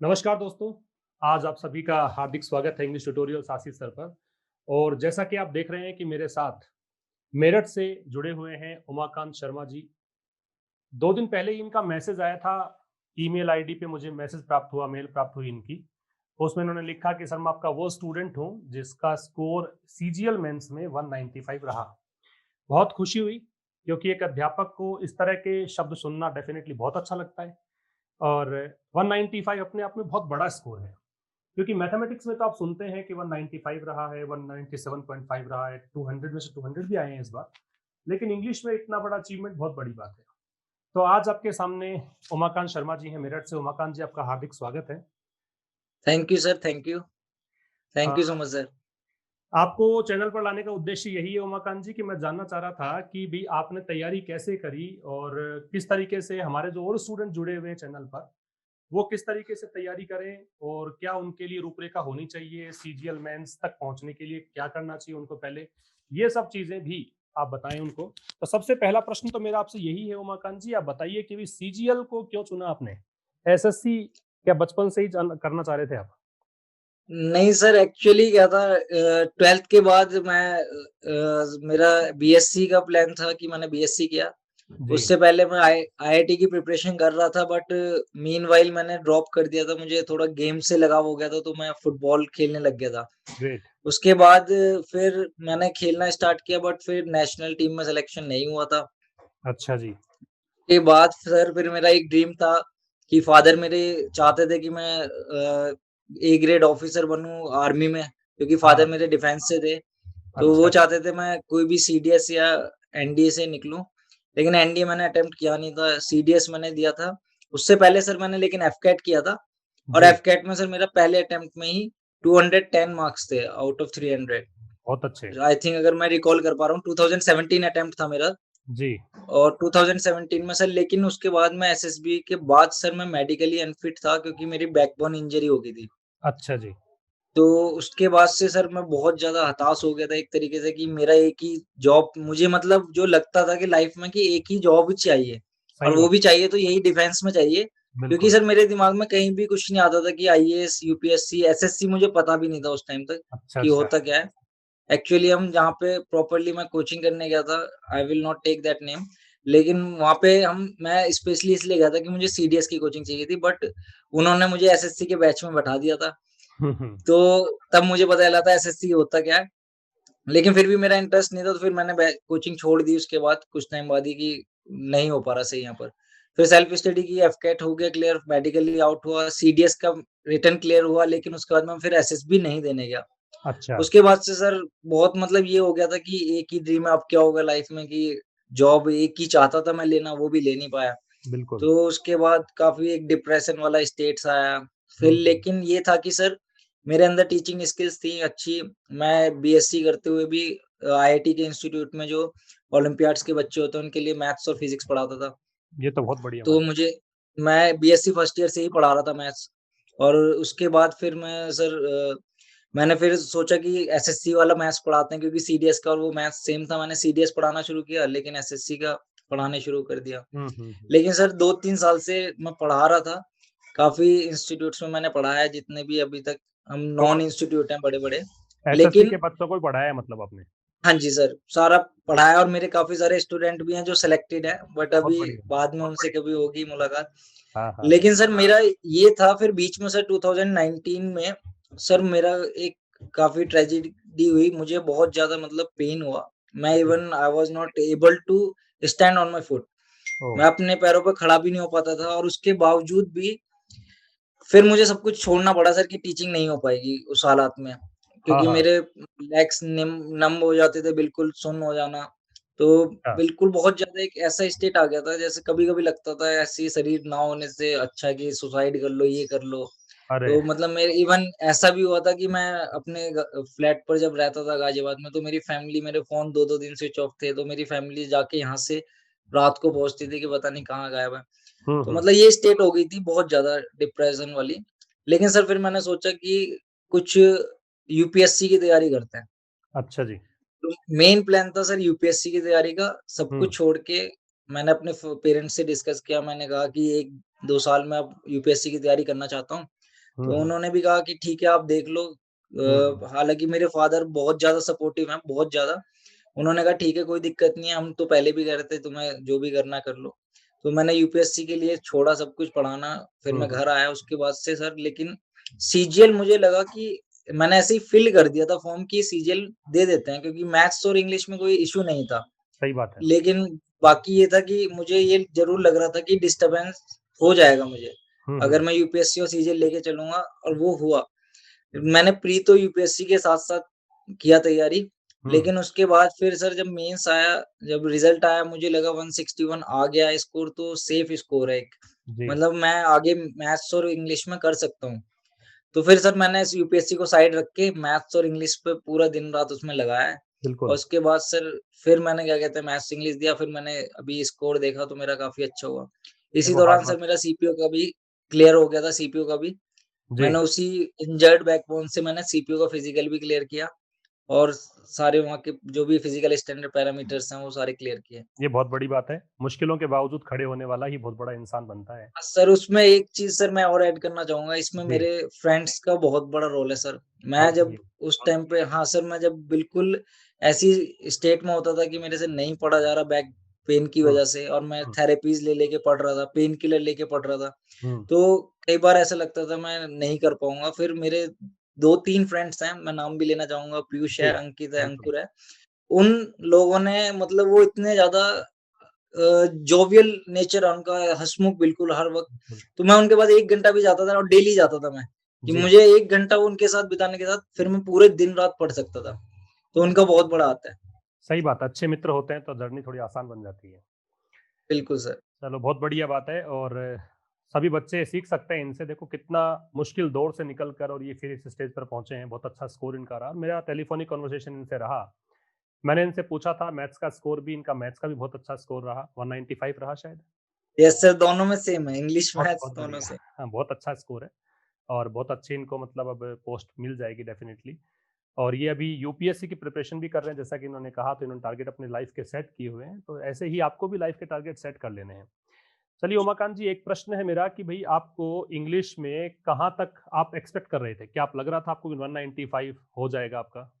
नमस्कार दोस्तों, आज आप सभी का हार्दिक स्वागत है इंग्लिश ट्यूटोरियल्स आशीष सर पर। और जैसा कि आप देख रहे हैं कि मेरे साथ मेरठ से जुड़े हुए हैं उमाकांत शर्मा जी। 2 दिन पहले ही इनका मैसेज आया था, ईमेल आईडी पे मुझे मैसेज प्राप्त हुआ, मेल प्राप्त हुई इनकी। उसमें उन्होंने लिखा कि सर मैं आपका वो स्टूडेंट हूँ जिसका स्कोर सीजीएल मेंस में 195 रहा। बहुत खुशी हुई क्योंकि एक अध्यापक को इस तरह के शब्द सुनना डेफिनेटली बहुत अच्छा लगता है। और 195 अपने आप में बहुत बड़ा स्कोर है, क्योंकि मैथमेटिक्स में तो आप सुनते हैं कि 195 रहा है, 197.5 रहा है, 200 में से 200 भी आए हैं इस बार। लेकिन इंग्लिश में इतना बड़ा अचीवमेंट बहुत बड़ी बात है। तो आज आपके सामने उमाकांत शर्मा जी हैं मेरठ से। उमाकांत जी, आपका हार्दिक स्वागत है। Thank you sir, thank you a, so much sir. आपको चैनल पर लाने का उद्देश्य यही है उमाकांत जी कि मैं जानना चाह रहा था कि भी आपने तैयारी कैसे करी और किस तरीके से हमारे जो और स्टूडेंट जुड़े हुए हैं चैनल पर, वो किस तरीके से तैयारी करें और क्या उनके लिए रूपरेखा होनी चाहिए, सीजीएल मेंस तक पहुंचने के लिए क्या करना चाहिए उनको पहले, ये सब चीजें भी आप बताएं उनको। तो सबसे पहला प्रश्न तो मेरा आपसे यही है उमाकांत जी, आप बताइए कि भी सीजीएल को क्यों चुना आपने? एसएससी क्या बचपन से ही करना चाह रहे थे आप? नहीं सर, एक्चुअली क्या था, 12th के बाद मेरा बीएससी का प्लान था कि मैंने बीएससी किया। जी। उससे पहले मैं आईआईटी की प्रिपरेशन कर रहा था, बट मीनवाइल मैंने ड्रॉप कर दिया था। मुझे थोड़ा गेम से लगाव हो गया था, तो मैं फुटबॉल खेलने लग गया था। ग्रेट। उसके बाद फिर मैंने खेलना स्टार्ट किया, बट फिर नेशनल टीम में सिलेक्शन नहीं हुआ था। अच्छा जी। के बाद सर फिर मेरा एक ड्रीम था कि फादर मेरे चाहते थे कि मैं ए ग्रेड ऑफिसर बनूं आर्मी में, क्योंकि फादर हाँ। मेरे डिफेंस से थे। तो वो अच्छा। चाहते थे मैं कोई भी सीडीएस या एनडीए से निकलूं, लेकिन एनडीए मैंने अटेम्प्ट किया नहीं था, सीडीएस मैंने दिया था। उससे पहले सर मैंने लेकिन एफकेट किया था, और जी। एफकेट में सर मेरा पहले अटेम्प्ट में ही 210 मार्क्स थे आउट ऑफ 300। बहुत अच्छे। आई थिंक, अगर मैं रिकॉल कर पा रहा हूँ, 2017 अटेम्प्ट था मेरा। जी। और 2017 में सर, लेकिन उसके बाद मैं एसएसबी के बाद सर मैं मेडिकली अनफिट था, क्योंकि मेरी बैकबोन इंजरी हो गई थी। अच्छा जी। तो उसके बाद से सर मैं बहुत ज़्यादा हताश हो गया था एक तरीके से, कि मेरा एक ही जॉब, मुझे मतलब जो लगता था कि लाइफ में कि एक ही जॉब चाहिए, और सही वो बात। भी चाहिए तो यही डिफेंस में चाहिए। क्योंकि बिल्कुल। सर मेरे दिमाग में कहीं भी कुछ नहीं आता था कि आईएएस, यूपीएससी, एसएससी मुझे पता भी नहीं था उस टाइम तक अच्छा कि अच्छा। होता क्या है। एक्चुअली हम जहाँ पे प्रॉपर्ली मैं कोचिंग करने गया था, I will not take that name, लेकिन वहाँ पे मैं स्पेशली इसलिए गया था कि मुझे सीडीएस की कोचिंग चाहिए थी, बट उन्होंने मुझे एसएससी के बैच में बैठा दिया था। तो तब मुझे पता चला था एसएससी होता क्या है। लेकिन फिर भी मेरा इंटरेस्ट नहीं था, तो फिर मैंने कोचिंग छोड़ दी उसके बाद कुछ टाइम बाद ही, कि नहीं हो पा रहा सही यहाँ पर। फिर सेल्फ स्टडी की, एफकेट हो गया क्लियर, मेडिकली आउट हुआ, सीडीएस का रिटर्न क्लियर हुआ, लेकिन उसके बाद मैं फिर एसएसबी नहीं देने गया। अच्छा। उसके बाद से सर बहुत मतलब ये हो गया था कि एक ही ड्रीम है, अब क्या होगा लाइफ में, कि जॉब एक ही चाहता था मैं लेना, वो भी ले नहीं पाया। बिल्कुल। तो उसके बाद काफ़ी एक डिप्रेशन वाला स्टेट्स आया। फिर हम्म। लेकिन ये था कि सर मेरे अंदर टीचिंग स्किल्स थी अच्छी। मैं बीएससी करते हुए भी आईआईटी के इंस्टीट्यूट में जो ओलंपियाड्स के बच्चे होते हैं, उनके लिए मैथ्स और फिजिक्स पढ़ाता था। ये तो बहुत बढ़िया तो बात मैं बीएससी फर्स्ट ईयर से ही पढ़ा रहा था मैथ्स। और उसके बाद फिर मैंने फिर सोचा कि एसएससी वाला मैथ्स पढ़ाते हैं, क्योंकि सीडीएस का और वो मैथ्स सेम था। मैंने सीडीएस पढ़ाना शुरू किया, लेकिन एसएससी का पढ़ाने शुरू कर दिया। है। लेकिन सर 2-3 साल से मैं पढ़ा रहा था। काफ़ी इंस्टीट्यूट्स में मैंने पढ़ाया है, जितने भी अभी तक हम तो नॉन इंस्टीट्यूट हैं बड़े-बड़े। एसएससी लेकिन के बच्चों को ही पढ़ाया है मतलब आपने? हाँ जी सर, सारा पढ़ाया है, और मेरे काफ़ी सारे स्टूडेंट भी हैं जो सिलेक्टेड हैं, बट बहुत अभी बढ़िया। बाद में उनसे कभी होगी मुलाकात। हाँ हाँ। लेकिन सर मेरा ये था, फिर बीच में सर 2019 में सर मेरा एक काफ़ी ट्रेजेडी हुई। मुझे बहुत ज़्यादा मतलब पेन हुआ। मैं जी। Even I was not able to stand on my foot. ओ। मैं अपने पैरों पे खड़ा भी नहीं हो पाता था, और उसके बावजूद भी फिर मुझे सब कुछ छोड़ना पड़ा सर, कि टीचिंग नहीं हो पाएगी उस हालात में। हाँ क्योंकि हाँ। मेरे लेग्स नम हो जाते थे, बिल्कुल सुन्न हो जाना। तो अच्छा। बिल्कुल बहुत ज़्यादा एक ऐसा स्टेट आ गया था, जैसे कभी-कभी लगता था ऐसे ही शरीर ना होने से अच्छा है कि सुसाइड कर लो, ये कर लो। अरे। तो मतलब मेरे इवन ऐसा भी हुआ था कि मैं अपने फ्लैट पर जब रहता था गाज़ियाबाद में, तो मेरी फैमिली, मेरे फ़ोन 2-2 दिन स्विच ऑफ थे, तो मेरी फैमिली जाके यहाँ से रात को पहुँचती थी कि पता नहीं कहाँ गायब है। तो हम्म। मतलब ये स्टेट हो गई थी बहुत ज़्यादा डिप्रेशन वाली। लेकिन सर फिर मैंने सोचा कि कुछ यूपीएससी की तैयारी करते हैं। अच्छा जी। तो मेन प्लान था सर यूपीएससी की तैयारी का, सब हम्म। कुछ छोड़ के मैंने अपने पेरेंट्स से डिस्कस किया, मैंने कहा कि 1-2 साल में अब यूपीएससी की तैयारी करना चाहता हूँ। तो हम्म। उन्होंने भी कहा कि ठीक है आप देख लो। हम्म। हालाँकि मेरे फादर बहुत ज़्यादा सपोर्टिव हैं, बहुत ज़्यादा। उन्होंने कहा ठीक है कोई दिक्कत नहीं है, हम तो पहले भी कह रहे थे तुम्हें जो भी करना है कर लो। तो मैंने यूपीएससी के लिए छोड़ा सब कुछ पढ़ाना, फिर मैं हम्म। घर आया उसके बाद से सर, लेकिन सीजीएल मुझे लगा कि मैंने ऐसे ही फिल कर दिया था फॉर्म कि सीजीएल दे देते हैं, क्योंकि मैथ्स और इंग्लिश में कोई इश्यू नहीं था। सही बात है। लेकिन बाकी ये था कि मुझे ये ज़रूर लग रहा था कि डिस्टर्बेंस हो जाएगा मुझे, अगर हम्म। मैं यूपीएससी और सीजीएल लेके चलूँगा, और वो हुआ। मैंने प्री तो यूपीएससी के साथ-साथ किया तैयारी, हम्म। लेकिन उसके बाद फिर सर जब मेंस आया, जब रिज़ल्ट आया, मुझे लगा 161 आ गया स्कोर, तो सेफ स्कोर है एक। जी। मतलब मैं आगे मैथ्स और इंग्लिश में कर सकता हूँ। तो फिर सर मैंने इस यूपीएससी को साइड रख के मैथ्स और इंग्लिश पे पूरा दिन-रात उसमें लगाया है। और बिल्कुल। उसके बाद सर फिर मैंने क्या कहते हैं मैथ्स इंग्लिश दिया, फिर मैंने अभी स्कोर देखा तो मेरा काफ़ी अच्छा हुआ। इसी देखो दौरान हार्ड सर वर्क। मेरा सीपीओ का भी क्लियर हो गया था, सीपीओ का भी। जी। मैंने उसी इंजर्ड बैकबोन से मैंने सीपीयू का फिजिकल भी क्लियर किया, और सारे वहाँ के जो भी फिजिकल स्टैंडर्ड पैरामीटर्स हैं वो सारे क्लियर किए। ये बहुत बड़ी बात है, मुश्किलों के बावजूद खड़े होने वाला ही बहुत बड़ा इंसान बनता है। सर उसमें एक चीज़ सर मैं और ऐड करना चाहूँगा, इसमें जी। मेरे फ्रेंड्स का बहुत बड़ा रोल है सर। मैं बहुत जब बढ़िया। उस टाइम पे, हाँ सर, मैं जब बिल्कुल ऐसी स्टेट में होता था कि मेरे से नहीं पढ़ा जा रहा बैक पेन की हम्म। वज़ह से, और मैं हम्म। थेरेपीज़ ले लेके पढ़ रहा था, पेन किलर लेके पढ़ रहा था। हम्म। तो कई बार ऐसा लगता था मैं नहीं कर पाऊँगा। फिर मेरे 2-3 फ्रेंड्स हैं, मैं नाम भी लेना चाहूँगा, पीयूष है, जी। अंकित है, बिल्कुल। अंकुर है। उन लोगों ने, मतलब वो इतने ज़्यादा जोवियल नेचर है उनका, हँसमुख बिल्कुल हर वक़्त। बिल्कुल। तो मैं उनके पास 1 घंटा भी जाता था, और डेली जाता था मैं, कि जी। मुझे 1 घंटा उनके साथ बिताने के साथ फिर मैं पूरे दिन-रात पढ़ सकता था। तो उनका बहुत बड़ा हाथ है। सही बात है, अच्छे मित्र होते हैं तो जर्नी थोड़ी आसान बन जाती है। बिल्कुल सर। चलो बहुत बढ़िया बात है, और सभी बच्चे सीख सकते हैं इनसे। देखो कितना मुश्किल दौर से निकल कर और ये फिर इस स्टेज पर पहुंचे हैं। बहुत अच्छा स्कोर इनका रहा। मेरा टेलीफोनिक कन्वर्सेशन इनसे रहा। मैंने इनसे पूछा था मैथ्स का स्कोर भी, इनका मैथ्स का भी बहुत अच्छा स्कोर रहा, 195 रहा शायद। यस सर, दोनों में सेम है, इंग्लिश बहुत मैथ्स बहुत दोनों बढ़िया। सेम। हाँ, बहुत अच्छा स्कोर है। और बहुत अच्छी इनको मतलब अब पोस्ट मिल जाएगी डेफिनेटली। और ये अभी यूपीएससी की प्रिपरेशन भी कर रहे हैं, जैसा कि इन्होंने कहा। तो इन्होंने टारगेट अपने लाइफ के सेट किए हुए हैं, तो ऐसे ही आपको भी लाइफ के टारगेट सेट कर लेने हैं। चलिए उमाकांत जी, एक प्रश्न है मेरा कि भाई आपको इंग्लिश में कहाँ तक आप एक्सपेक्ट कर रहे थे? क्या आप लग रहा था आपको कि 195 हो जाएगा आपका?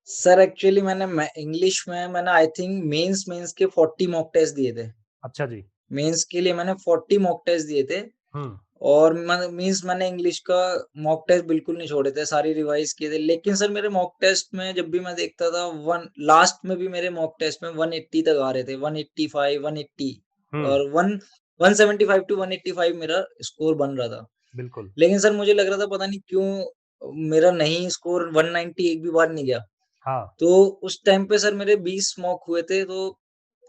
सर एक्चुअली मैं इंग्लिश में मैंने आई थिंक मेंस मेंस के 40 मॉक टेस्ट दिए थे। अच्छा जी। मेंस के लिए मैंने 40 मॉक टेस्ट दिए थे। हुँ। और मैंने इंग्लिश का मॉक टेस्ट बिल्कुल नहीं छोड़े थे, सारे रिवाइज़ किए थे। लेकिन सर मेरे मॉक टेस्ट में जब भी मैं देखता था, वन लास्ट में भी मेरे मॉक टेस्ट में 180 तक आ रहे थे, 185, 180, हुँ। और 175 टू 185 मेरा स्कोर बन रहा था। बिल्कुल। लेकिन सर मुझे लग रहा था पता नहीं क्यों मेरा नहीं स्कोर 190 एक भी बार नहीं गया। हाँ। तो उस टाइम पे सर मेरे 20 मॉक हुए थे, तो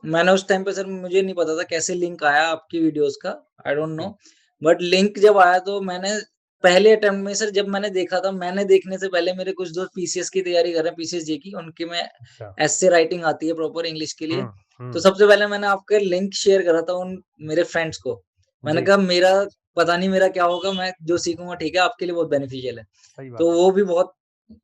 मैंने उस टाइम पे सर, मुझे नहीं पता था कैसे लिंक आया आपकी वीडियोज़ का, आई डोंट नो। जी। बट लिंक जब आया तो मैंने पहले अटेम्प्ट में सर जब मैंने देखा था, मैंने देखने से पहले मेरे कुछ दोस्त पीसीएस की तैयारी कर रहे हैं, पीसीएस जे की, उनकी में अच्छा। एस्से राइटिंग आती है प्रॉपर इंग्लिश के लिए। हुँ। तो हुँ। सबसे पहले मैंने आपका लिंक शेयर करा था उन मेरे फ्रेंड्स को। मैंने जी। कहा मेरा पता नहीं मेरा क्या होगा, मैं जो सीखूँगा ठीक है, आपके लिए बहुत बेनिफिशियल है। सही तो बात है। वो भी बहुत,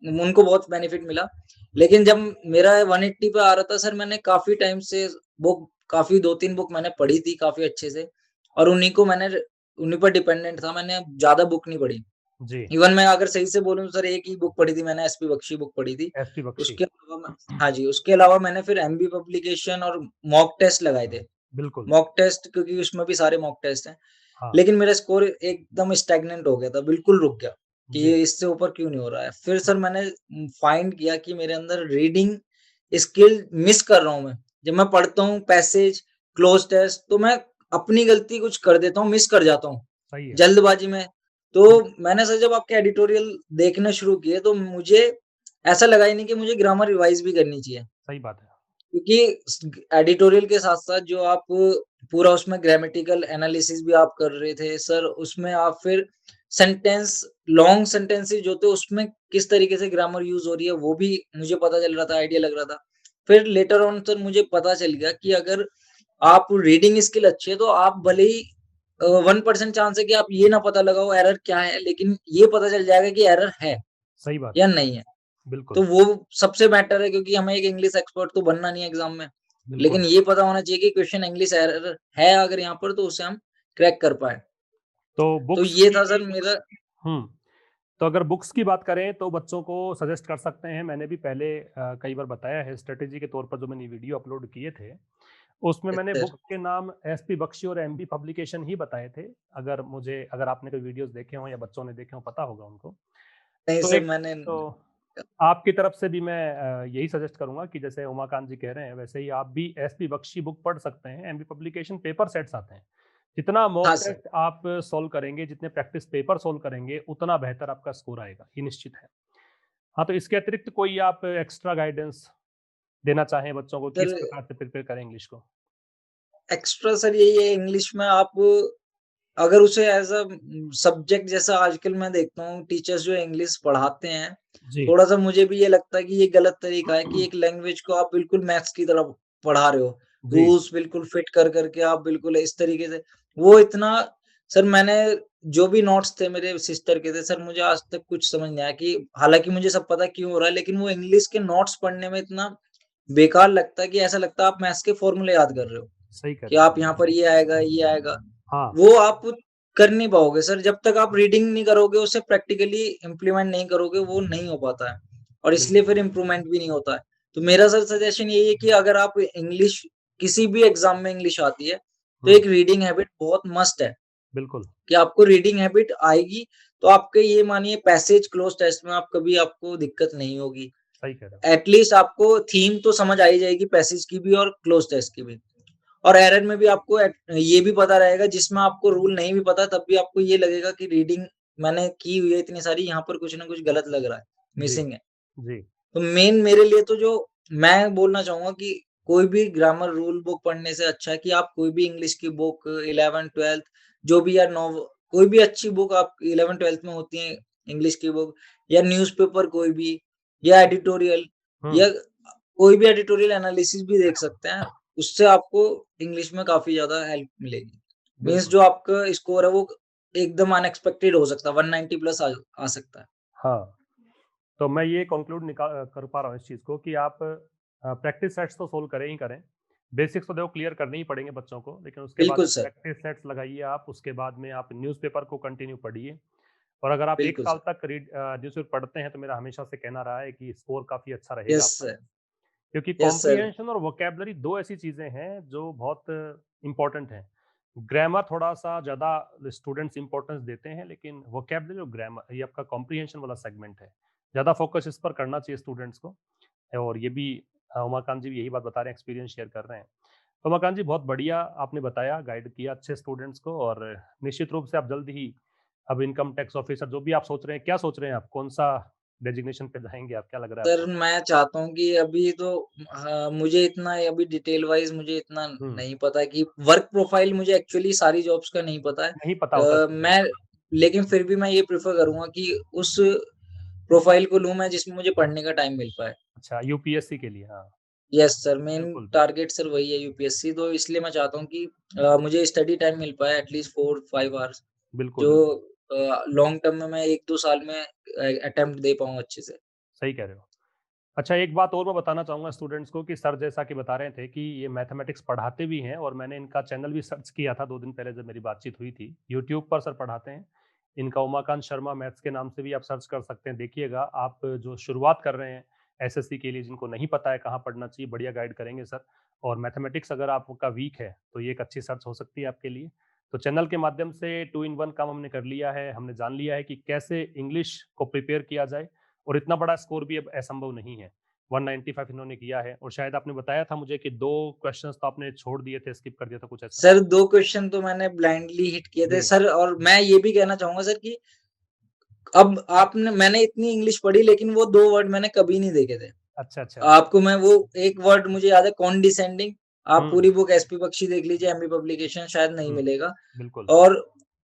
उनको बहुत बेनिफिट मिला। लेकिन जब मेरा 180 पे आ रहा था सर, मैंने काफ़ी टाइम से बुक, काफ़ी 2-3 बुक मैंने पढ़ी थी काफ़ी अच्छे से, और उन्हीं पर डिपेंडेंट था, मैंने ज़्यादा बुक नहीं पढ़ी। जी। इवन मैं अगर सही से बोलूँ तो सर एक ही बुक पढ़ी थी मैंने, एसपी बख्शी बुक पढ़ी थी। एसपी बख्शी। उसके अलावा मैं, हाँ जी, उसके अलावा मैंने फिर एमबी पब्लिकेशन और मॉक टेस्ट लगाए थे। बिल्कुल। मॉक टेस्ट, क्योंकि उसमें भी सारे मॉक टेस्ट हैं। हाँ। लेकिन मेरा स्कोर एकदम स्टैग्नेंट हो गया था, बिल्कुल रुक गया कि जी। ये इससे ऊपर क्यों नहीं हो रहा है। फिर सर मैंने फाइंड किया कि मेरे अंदर रीडिंग स्किल मिस कर रहा हूँ मैं। जब मैं पढ़ता हूँ पैसेज, क्लोज़ टेस्ट, तो मैं अपनी गलती कुछ कर देता हूँ, मिस कर जाता हूँ, सही है। जल्दबाज़ी में। हुँ। तो मैंने सर जब आपके एडिटोरियल देखने शुरू किए, तो मुझे ऐसा लगा ही नहीं कि मुझे ग्रामर रिवाइज़ भी करनी चाहिए। सही बात है। क्योंकि एडिटोरियल के साथ-साथ जो आप पूरा उसमें ग्रामेटिकल एनालिसिस भी आप कर रहे थे सर, उसमें आप फिर सेंटेंस, लॉन्ग सेंटेंसेस जो थे उसमें किस तरीके से ग्रामर यूज़ हो रही है वो भी मुझे पता चल रहा था, आइडिया लग रहा था। फिर लेटर ऑन सर मुझे पता चल गया कि अगर आप रीडिंग स्किल अच्छी है तो आप भले ही 1% चांस है कि आप ये ना पता लगाओ एरर क्या है, लेकिन ये पता चल जाएगा कि एरर है सही बात या है। नहीं है। बिल्कुल, तो वो सबसे बेटर है, क्योंकि हमें एक इंग्लिश एक्सपर्ट तो बनना नहीं है एग्जाम में, लेकिन बिल्कुल। ये पता होना चाहिए कि क्वेश्चन इंग्लिश एरर है अगर यहाँ पर, तो उसे हम क्रैक कर पाए। तो तो बुक्स ये की था सर मेरा। हुँ। तो अगर बुक्स की बात करें तो बच्चों को सजेस्ट कर सकते हैं, मैंने भी पहले कई बार बताया है स्ट्रैटेजी के तौर पर जो मैंने वीडियो अपलोड किए थे, उसमें मैंने सर बुक्स के नाम एसपी बख्शी और एमबी पब्लिकेशन ही बताए थे। अगर आपने कोई वीडियोज़ देखे हों या बच्चों ने देखे हों, पता होगा उनको। नहीं तो सर, एक मैंने तो आपकी तरफ से भी मैं यही सजेस्ट करूँगा कि जैसे उमाकांत जी कह रहे हैं, वैसे ही आप भी एसपी बख्शी बुक पढ़ सकते हैं। एमबी पब्लिकेशन पेपर सेट्स आते हैं। जितना हाँ मॉक सर। टेस्ट आप सॉल्व करेंगे, जितने प्रैक्टिस पेपर सॉल्व करेंगे, उतना बेहतर आपका स्कोर आएगा, ये निश्चित है। हाँ, तो इसके अतिरिक्त कोई आप एक्स्ट्रा गाइडेंस देना चाहें बच्चों को, सर किस प्रकार से प्रिपेयर करें इंग्लिश को? एक्स्ट्रा सर यही है, इंग्लिश में आप अगर उसे एज़ अ सब्जेक्ट, जैसा आजकल मैं देखता हूँ टीचर्स जो इंग्लिश पढ़ाते हैं, जी। थोड़ा-सा मुझे भी ये लगता है कि ये गलत तरीका है कि एक लैंग्वेज को आप बिल्कुल मैथ्स की तरह पढ़ा रहे हो। जी, रूल्स बिल्कुल फिट कर के आप बिल्कुल इस तरीके से, वो इतना सर, मैंने जो भी नोट्स थे मेरे सिस्टर के थे सर, मुझे आज तक कुछ समझ नहीं आया कि हालाँकि मुझे सब पता है क्यों हो रहा है, लेकिन वो इंग्लिश के नोट्स पढ़ने में इतना बेकार लगता है कि ऐसा लगता है आप मैथ्स के फॉर्मूले याद कर रहे हो, सही कह कि रहे हैं। आप यहाँ पर ये आएगा, ये आएगा। हाँ, वो आप कर नहीं पाओगे सर, जब तक आप रीडिंग नहीं करोगे, उसे प्रैक्टिकली इम्प्लीमेंट नहीं करोगे, वो नहीं हो पाता है, और इसलिए बिल्कुल। फिर इम्प्रूवमेंट भी नहीं होता है। तो मेरा सर सजेशन यही है कि अगर आप इंग्लिश, किसी भी एग्जाम में इंग्लिश आती है, तो हुँ, एक रीडिंग हैबिट बहुत मस्ट है, बिल्कुल, कि आपको रीडिंग हैबिट आएगी, तो आपके ये मानिए पैसेज क्लोज टेस्ट में आप कभी आपको दिक्कत नहीं होगी। सही कह रहे हो। एटलीस्ट आपको थीम तो समझ आ ही जाएगी पैसेज की भी और क्लोज टेस्ट की भी। और एरर में भी आपको ये भी पता रहेगा, जिसमें आपको रूल नहीं भी पता, तब भी आपको ये लगेगा कि रीडिंग मैंने की हुई है इतनी सारी, यहाँ पर कुछ ना कुछ गलत लग रहा है, जी, मिसिंग है। जी, तो मेन मेरे लिए तो जो मैं बोलना चाहूँगा कि कोई भी ग्रामर रूल बुक पढ़ने से अच्छा है कि आप कोई भी इंग्लिश की बुक 11th-12th जो भी, या कोई भी अच्छी बुक आप 11th-12th में होती है इंग्लिश की बुक, या न्यूज़पेपर कोई भी, या एडिटोरियल, हुँ, या कोई भी एडिटोरियल एनालिसिस भी देख सकते हैं। उससे आपको इंग्लिश में काफ़ी ज़्यादा हेल्प मिलेगी। मीन्स बिल्कुल, जो आपका स्कोर है वो एकदम अनएक्सपेक्टेड हो सकता है, 190 प्लस आ सकता है। हाँ। तो मैं ये कंक्लूड कर पा रहा हूँ इस चीज़ को कि आप प्रैक्टिस सेट्स तो सोल्व करें ही करें। बेसिक्स तो देखो क्लियर करने ही पड़ेंगे बच्चों को, लेकिन उसके बाद बिल्कुल में सर, प्रैक्टिस सेट्स लगाइए आप, उसके बाद में आप न्यूज़पेपर को कंटिन्यू पढ़िए। और अगर आप 1 बिल्कुल साल सर। तक न्यूज़पेपर पढ़ते हैं, तो मेरा हमेशा से कहना रहा है कि स्कोर काफ़ी अच्छा रहेगा यस आपका। सर, क्योंकि यस सर। कॉम्प्रिहेंशन और वोकैब्युलरी 2 ऐसी चीज़ें हैं जो बहुत इम्पोर्टेंट हैं। ग्रामर थोड़ा-सा ज़्यादा स्टूडेंट्स इम्पोर्टेंस देते हैं, लेकिन वोकैब्युलरी और ग्रामर ये आपका कॉम्प्रिहेंशन वाला सेगमेंट है। ज़्यादा फोकस इस पर करना चाहिए स्टूडेंट्स को। और ये भी उमाकांत जी भी यही बात बता रहे हैं, एक्सपीरियंस शेयर कर रहे हैं। तो उमाकांत जी बहुत बढ़िया आपने बताया, गाइड किया अच्छे स्टूडेंट्स को और निश्चित रूप से आप जल्द ही अब इनकम टैक्स ऑफिसर जो भी आप सोच रहे हैं, क्या सोच रहे हैं आप? कौन-सा डेज़िग्नेशन पे जाएँगे आप? क्या लग रहा है सर आपको? मैं चाहता हूँ कि अभी तो मुझे इतना अभी डिटेल वाइज़ मुझे इतना हुँ, नहीं पता कि वर्क प्रोफाइल मुझे एक्चुअली सारी जॉब्स का नहीं पता है। नहीं पता होता मैं स्टूडेंट्स को। लेकिन फिर भी मैं ये प्रेफ़र करूँगा कि उस प्रोफाइल को लूँ मैं जिसमें मुझे पढ़ने का टाइम मिल पाए। अच्छा, यूपीएससी के लिए, हाँ। यस सर, मेन बिल्कुल, बिल्कुल। टारगेट सर वही है यूपीएससी, तो इसलिए मैं चाहता हूँ कि मुझे स्टडी टाइम मिल पाए एटलीस्ट 4-5 आवर्स, बिल्कुल, जो बिल्कुल। लॉन्ग टर्म में मैं 1-2 साल में अटेम्प्ट दे पाऊँ अच्छे से। सही कह रहे हो। अच्छा, एक बात और मैं बताना चाहूँगा स्टूडेंट्स को कि सर जैसा कि बता रहे थे कि ये मैथमेटिक्स पढ़ाते भी हैं और मैंने इनका चैनल भी सर्च किया था 2 दिन पहले जब मेरी बातचीत हुई थी। यूट्यूब पर सर पढ़ाते हैं। इनका उमाकांत शर्मा मैथ्स के नाम से भी आप सर्च कर सकते हैं। देखिएगा, आप जो शुरुआत कर रहे हैं एसएससी के लिए, जिनको नहीं पता है कहाँ पढ़ना चाहिए, बढ़िया गाइड करेंगे सर। और मैथमेटिक्स अगर आपका वीक है, तो ये एक अच्छी सर्च हो सकती है आपके लिए। तो चैनल के माध्यम से 2 इन 1 काम हमने कर लिया है। हमने जान लिया है कि कैसे इंग्लिश को प्रिपेयर किया जाए और इतना बड़ा स्कोर भी अब असंभव नहीं है। 195 इन्होंने किया है और शायद आपने बताया था मुझे कि 2 क्वेश्चन्स तो आपने छोड़ दिए थे, स्किप कर दिया था कुछ ऐसा? सर 2 क्वेश्चन तो मैंने ब्लाइंडली हिट किए थे जी। सर, और मैं ये भी कहना चाहूँगा सर कि अब मैंने इतनी इंग्लिश पढ़ी, लेकिन वो 2 वर्ड मैंने कभी नहीं देखे थे। अच्छा, अच्छा। आपको मैं वो एक वर्ड मुझे याद है, कॉन्डिसेंडिंग। आप हुँ, पूरी बुक एसपी बख्शी देख लीजिए, एमबी पब्लिकेशन, शायद नहीं हुँ। मिलेगा। बिल्कुल। और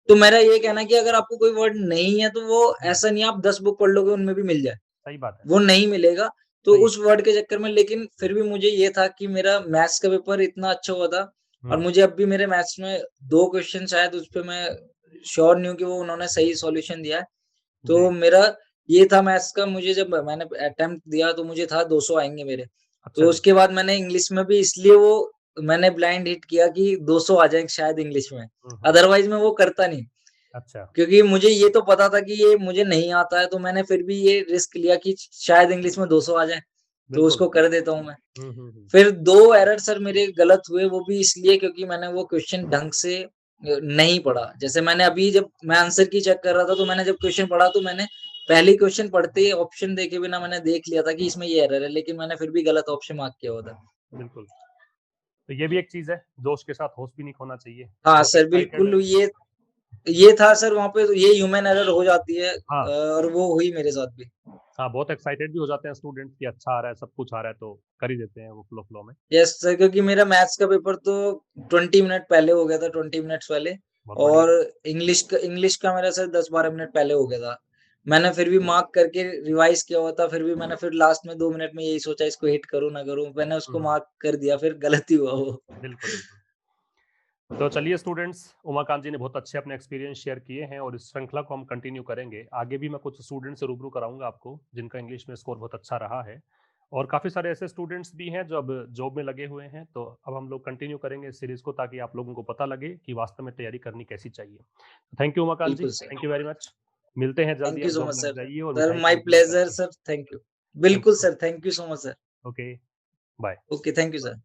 तो मेरा ये कहना है कि अगर आपको कोई वर्ड नहीं है, तो वो हुँ, ऐसा नहीं है आप 10 बुक पढ़ लोगे उनमें भी मिल जाए, सही बात है। वो नहीं मिलेगा। तो सही है। उस वर्ड के चक्कर में, लेकिन फिर भी मुझे ये था कि मेरा मैथ्स का पेपर इतना अच्छा हुआ था, और हुँ, मुझे अब भी मेरे मैथ्स में 2 क्वेश्चन शायद उस पे मैं श्योर नहीं हूँ कि वो उन्होंने सही सॉल्यूशन दिया है। तो जी। मेरा ये था मैथ्स का, मुझे जब मैंने अटेम्प्ट दिया तो मुझे था 200 आएँगे मेरे। अच्छा तो जी। उसके बाद मैंने इंग्लिश में भी इसलिए वो मैंने ब्लाइंड हिट किया कि 200 आ जाए शायद इंग्लिश में, हुँ, हुँ। अदरवाइज़ मैं वो करता नहीं। अच्छा, क्योंकि मुझे ये तो पता था कि ये मुझे नहीं आता है, तो मैंने फिर भी ये रिस्क लिया कि शायद इंग्लिश में 200 आ जाए, तो बिल्कुल। उसको कर देता हूँ मैं। हुँ, हुँ, हुँ। फिर 2 एरर सर मेरे गलत हुए, वो भी इसलिए क्योंकि मैंने वो क्वेश्चन ढंग से नहीं पढ़ा। जैसे मैंने अभी जब मैं आंसर की चेक कर रहा था, तो मैंने जब क्वेश्चन पढ़ा तो मैंने पहले क्वेश्चन पढ़ते ही ऑप्शन देखे बिना मैंने देख लिया था कि इसमें ये एरर है, लेकिन मैंने फिर भी गलत ऑप्शन मार्क किया हुआ था। बिल्कुल। तो ये भी एक चीज़ है, जोश के साथ होश भी नहीं खोना चाहिए। हाँ बहुत सर, एक्साइटेड बिल्कुल है। ये था सर वहाँ पे, तो ये ह्यूमन एरर हो जाती है, हाँ, और वो हुई मेरे साथ भी। हाँ, बहुत एक्साइटेड भी हो जाते हैं स्टूडेंट्स कि अच्छा आ रहा है, सब कुछ आ रहा है तो कर ही देते हैं वो फ्लो में। यस सर, क्योंकि मेरा मैथ्स का पेपर तो 20 मिनट पहले हो गया था, 20 मिनट्स पहले। बहुत बढ़िया। और इंग्लिश का मेरा सर 10-12 मिनट पहले हो गया था। मैंने फिर भी मार्क करके रिवाइज किया हुआ था, फिर भी मैंने फिर लास्ट में 2 मिनट में यही सोचा इसको हिट करूँ ना करूँ, मैंने हुँ, उसको हुँ। मार्क कर दिया, फिर गलत ही हुआ वो। बिल्कुल, बिल्कुल। तो चलिए स्टूडेंट्स, उमाकांत जी ने बहुत अच्छे अपने एक्सपीरियंस शेयर किए हैं और इस श्रृंखला को हम कंटिन्यू करेंगे। आगे भी मैं कुछ स्टूडेंट से रूबरू कराऊँगा आपको, जिनका इंग्लिश में स्कोर बहुत अच्छा रहा है। और काफ़ी सारे ऐसे स्टूडेंट्स भी हैं जो अब जॉब में लगे हुए हैं, तो अब हम लोग कंटिन्यू करेंगे इस सीरीज़ को ताकि आप लोगों को पता लगे कि वास्तव में तैयारी करनी कैसी चाहिए। थैंक यू उमाकांत जी, बिल्कुल sir. Thank you very much. मिलते हैं जल्दी, थैंक यू आप सो जॉब मच लग सर। जाइए और सर मिठाई माय खाएँगे मज़े प्लेज़र करके। Sir, thank you. थैंक बिल्कुल you. Sir, thank you so much sir. Okay, bye. Okay, thank you sir.